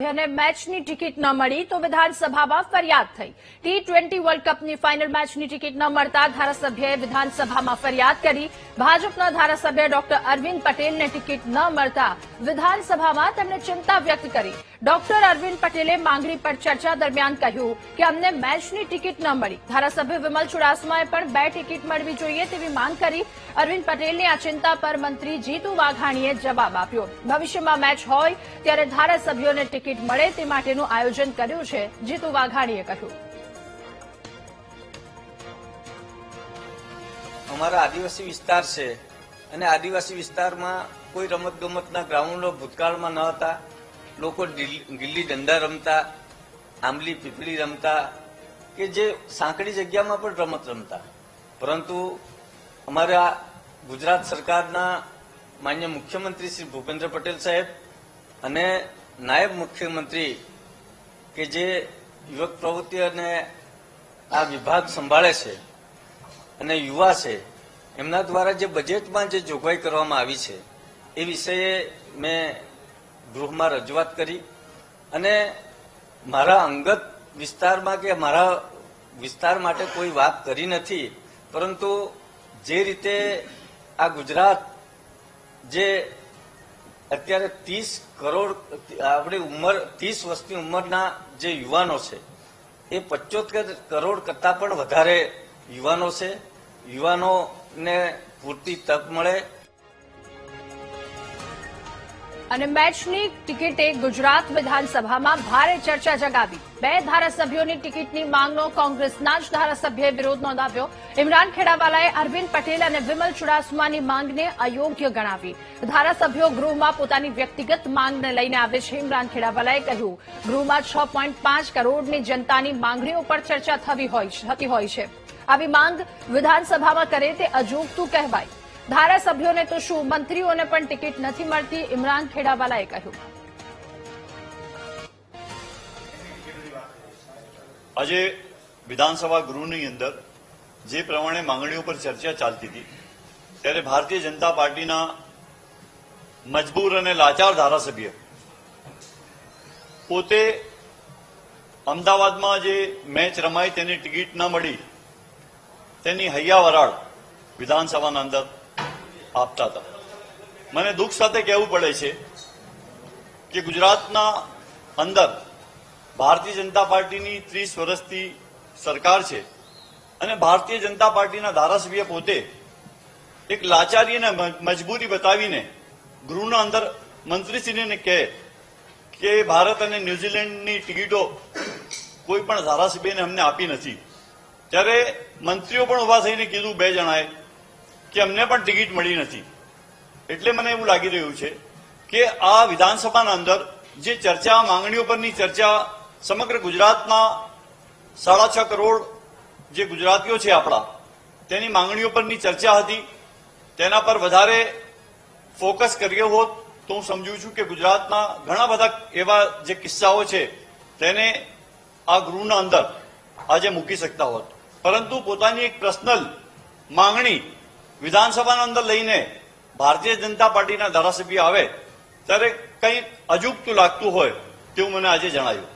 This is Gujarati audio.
અને મેચની ટિકિટ ન મળી તો વિધાનસભામાં ફરિયાદ થઈ। T20 વર્લ્ડ કપની ફાઇનલ મેચની ટિકિટ ન મળતા ધારાસભ્યએ વિધાનસભામાં ફરિયાદ કરી। ભાજપના ધારાસભ્ય ડોક્ટર અરવિંદ પટેલને ટિકિટ ન મળતા વિધાનસભામાં તેમણે ચિંતા વ્યક્ત કરી। ડોક્ટર અરવિંદ પટેલે માંગણી પર ચર્ચા દરમિયાન કહ્યું કે અમને મેચની ટિકિટ ન મળી। ધારાસભ્ય વિમલ ચુડાસમાએ પણ 2 ટિકિટ મળવી જોઈએ તેવી માંગ કરી। અરવિંદ પટેલની આ ચિંતા પર મંત્રી જીતુ વાઘાણીએ જવાબ આપ્યો। ભવિષ્યમાં મેચ હોય ત્યારે ધારાસભ્યોને ટિકિટ મળે તે માટેનું આયોજન કર્યું છે, જીતુ વાઘાણીએ કહ્યું। અમારા આદિવાસી વિસ્તાર છે અને આદિવાસી વિસ્તારમાં કોઈ રમતગમતના ગ્રાઉન્ડો ભૂતકાળમાં ન હતા। લોકો ગિલ્લી દંડા રમતા, આંબલી પીપળી રમતા કે જે સાંકડી જગ્યામાં પણ રમત રમતા। પરંતુ અમારા ગુજરાત સરકારના માન્ય મુખ્યમંત્રી શ્રી ભૂપેન્દ્ર પટેલ સાહેબ અને નાયબ મુખ્યમંત્રી કે જે યુવક પ્રવૃત્તિ અને આ વિભાગ સંભાળે છે અને યુવા છે, એમના દ્વારા જે બજેટમાં જે જોગવાઈ કરવામાં આવી છે એ વિષયે મેં ગૃહમાં રજૂઆત કરી અને મારા અંગત વિસ્તારમાં કે મારા વિસ્તાર માટે કોઈ વાત કરી નથી। પરંતુ જે રીતે આ ગુજરાત જે અત્યારે 30 કરોડ આપણી ઉંમર 30 વર્ષની ઉંમરના જે યુવાનો છે એ 75 કરોડ કરતાં પણ વધારે યુવાનો છે। યુવાનોને પૂરતી તક મળે અને મેચની ટિકિટે ગુજરાત વિધાનસભામાં ભારે ચર્ચા જગાવી। 2 ધારાસભ્યોની ટિકિટની માંગનો કોંગ્રેસના જ ધારાસભ્યએ વિરોધ નોંધાવ્યો। ઇમરાન ખેડાવાલાએ અરવિંદ પટેલ અને વિમલ ચુડાસમાની માંગને અયોગ્ય ગણાવી। ધારાસભ્યો ગૃહમાં પોતાની વ્યક્તિગત માંગને લઈને આવે છે। ઇમરાન ખેડાવાલાએ કહ્યું, ગૃહમાં 6.5 કરોડની જનતાની માંગણીઓ પર ચર્ચા થતી હોય છે। આવી માંગ વિધાનસભામાં કરે તે અજુગતું કહેવાય। ધારાસભ્યોને તો શું, મંત્રીઓને પણ ટિકિટ નથી મળતી, ઇમરાન ખેડાવાલાએ કહ્યું। આજે વિધાનસભા ગૃહની અંદર જે પ્રમાણે માંગણીઓ પર ચર્ચા ચાલતી હતી ત્યારે ભારતીય જનતા પાર્ટીના મજબૂર અને લાચાર ધારાસભ્ય પોતે અમદાવાદમાં જે મેચ રમાઈ તેની ટિકિટ ન મળી તેની હૈયા વરાળ વિધાનસભાના અંદર આપતા હતા। મને દુઃખ સાથે કહેવું પડે છે કે ગુજરાતના અંદર ભારતીય જનતા પાર્ટીની 30 વર્ષથી સરકાર છે અને ભારતીય જનતા પાર્ટીના ધારાસભ્ય પોતે એક લાચારી અને મજબૂરી બતાવીને ગૃહના અંદર મંત્રીશ્રીને કહે કે ભારત અને ન્યુઝીલેન્ડની ટિકિટો કોઈ પણ ધારાસભ્યને અમને આપી નથી। ત્યારે મંત્રીઓ પણ ઉભા થઈને કીધું 2 જણાએ કે અમને પણ ટિકિટ મળી નથી। એટલે મને એવું લાગી રહ્યું છે કે આ વિધાનસભાના અંદર જે ચર્ચા, માંગણીઓ પરની ચર્ચા સમગ્ર ગુજરાતના 6.5 કરોડ જે ગુજરાતીઓ છે આપણા, તેની માંગણીઓ પરની ચર્ચા હતી। તેના પર વધારે ફોકસ કર્યો હોત તો હું સમજુ છું કે ગુજરાતના ઘણા બધા એવા જે કિસ્સાઓ છે તેને આ ગૃહના અંદર આજે મૂકી શકતા હોત। પરંતુ પોતાની એક પર્સનલ માંગણી વિધાનસભાના અંદર લઈને ભારતીય જનતા પાર્ટીના ધારાસભ્ય આવે ત્યારે કંઈક અજુગતું લાગતું હોય તેવું મને આજે જણાયું।